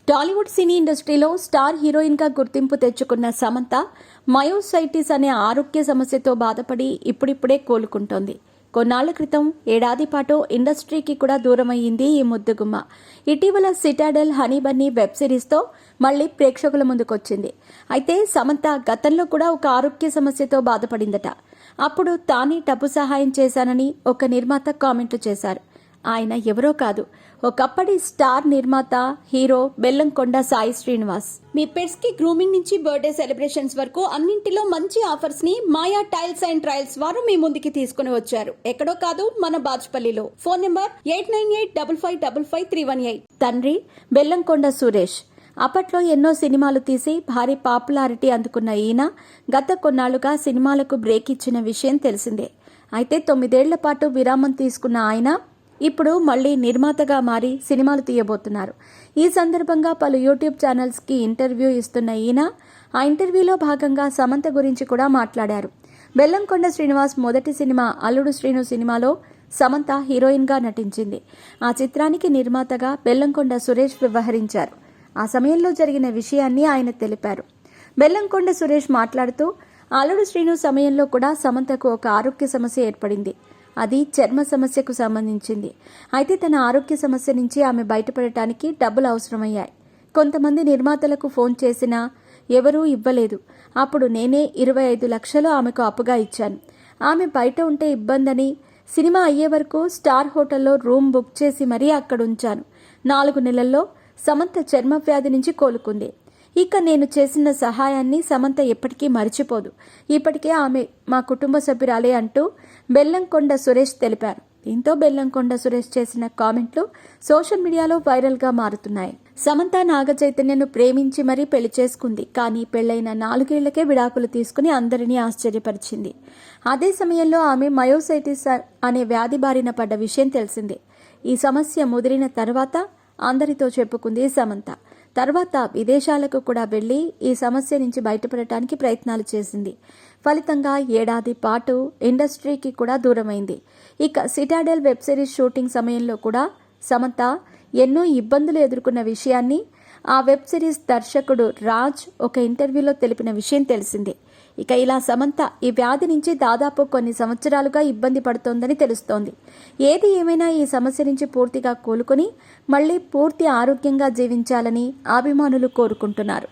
టాలీవుడ్ సినీ ఇండస్ట్రీలో స్టార్ హీరోయిన్గా గుర్తింపు తెచ్చుకున్న సమంత మయోసైటిస్ అనే ఆరోగ్య సమస్యతో బాధపడి ఇప్పుడిప్పుడే కోలుకుంటోంది. కొన్నాళ్ల క్రితం ఏడాది పాటు ఇండస్ట్రీకి కూడా దూరమయ్యింది ఈ ముద్దుగుమ్మ. ఇటీవల సిటాడెల్ హనీ బన్నీ వెబ్ సిరీస్తో మళ్లీ ప్రేక్షకుల ముందుకొచ్చింది. అయితే సమంత గతంలో కూడా ఒక ఆరోగ్య సమస్యతో బాధపడిందట. అప్పుడు తానే డబ్బు సహాయం చేశానని ఒక నిర్మాత కామెంట్లు చేశారు. ఆయన ఎవరో కాదు, ఒకప్పటి స్టార్ నిర్మాత హీరో బెల్లంకొండ సాయి శ్రీనివాస్. మీ పెట్స్ కి గ్రూమింగ్ నుంచి బర్త్డే సెలబ్రేషన్స్ వరకు అన్నింటిలో మంచి ఆఫర్స్ ని మాయా టైల్స్ అండ్ ట్రయల్స్ వారు మీ ముందుకి తీసుకుని వచ్చారు. ఎక్కడో కాదు, మన బాజ్పల్లిలో. Phone number 8985555318. తండ్రి బెల్లంకొండ సురేష్. అప్పట్లో ఎన్నో సినిమాలు తీసి భారీ పాపులారిటీ అందుకున్న ఈయన గత కొన్నాళ్లుగా సినిమాలకు బ్రేక్ ఇచ్చిన విషయం తెలిసిందే. అయితే 9 ఏళ్ల పాటు విరామం తీసుకున్న ఆయన ఇప్పుడు మళ్లీ నిర్మాతగా మారి సినిమాలు తీయబోతున్నారు. ఈ సందర్భంగా పలు యూట్యూబ్ ఛానల్స్కి ఇంటర్వ్యూ ఇస్తున్న ఈయన ఆ ఇంటర్వ్యూలో భాగంగా సమంత గురించి కూడా మాట్లాడారు. బెల్లంకొండ శ్రీనివాస్ మొదటి సినిమా అల్లుడు శ్రీను సినిమాలో సమంత హీరోయిన్గా నటించింది. ఆ చిత్రానికి నిర్మాతగా బెల్లంకొండ సురేష్ వ్యవహరించారు. ఆ సమయంలో జరిగిన విషయాన్ని ఆయన తెలిపారు. బెల్లంకొండ సురేష్ మాట్లాడుతూ, అల్లుడు శ్రీను సమయంలో కూడా సమంతకు ఒక ఆరోగ్య సమస్య ఏర్పడింది. అది చర్మ సమస్యకు సంబంధించింది. అయితే తన ఆరోగ్య సమస్య నుంచి ఆమె బయటపడటానికి డబ్బులు అవసరమయ్యాయి. కొంతమంది నిర్మాతలకు ఫోన్ చేసినా ఎవరూ ఇవ్వలేదు. అప్పుడు నేనే 25 లక్షలు ఆమెకు అప్పుగా ఇచ్చాను. ఆమె బయట ఉంటే ఇబ్బందని సినిమా అయ్యే వరకు స్టార్ హోటల్లో రూమ్ బుక్ చేసి మరీ అక్కడ ఉంచాను. 4 నెలల్లో సమంత చర్మ వ్యాధి నుంచి కోలుకుంది. ఇక నేను చేసిన సహాయాన్ని సమంత ఎప్పటికీ మరిచిపోదు. ఇప్పటికే ఆమె మా కుటుంబ సభ్యురాలే అంటూ బెల్లంకొండ సురేష్ తెలిపారు. దీంతో బెల్లంకొండ సురేష్ చేసిన కామెంట్లు సోషల్ మీడియాలో వైరల్గా మారుతున్నాయి. సమంత నాగ చైతన్యను ప్రేమించి మరీ పెళ్లి చేసుకుంది. కానీ పెళ్లైన 4 ఏళ్లకే విడాకులు తీసుకుని అందరినీ ఆశ్చర్యపరిచింది. అదే సమయంలో ఆమె మయోసైటిస్ అనే వ్యాధి బారిన పడ్డ విషయం తెలిసిందే. ఈ సమస్య ముదిరిన తర్వాత అందరితో చెప్పుకుంది సమంత. తర్వాత విదేశాలకు కూడా వెళ్లి ఈ సమస్య నుంచి బయటపడటానికి ప్రయత్నాలు చేసింది. ఫలితంగా ఏడాది పాటు ఇండస్ట్రీకి కూడా దూరమైంది. ఇక సిటాడెల్ వెబ్ సిరీస్ షూటింగ్ సమయంలో కూడా సమంత ఎన్నో ఇబ్బందులు ఎదుర్కొన్న విషయాన్ని ఆ వెబ్ సిరీస్ దర్శకుడు రాజ్ ఒక ఇంటర్వ్యూలో తెలిపిన విషయం తెలిసిందే. ఇక ఇలా సమంత ఈ వ్యాధి నుంచి దాదాపు కొన్ని సంవత్సరాలుగా ఇబ్బంది పడుతోందని తెలుస్తోంది. ఏది ఏమైనా ఈ సమస్య నుంచి పూర్తిగా కోలుకొని మళ్లీ పూర్తి ఆరోగ్యంగా జీవించాలని అభిమానులు కోరుకుంటున్నారు.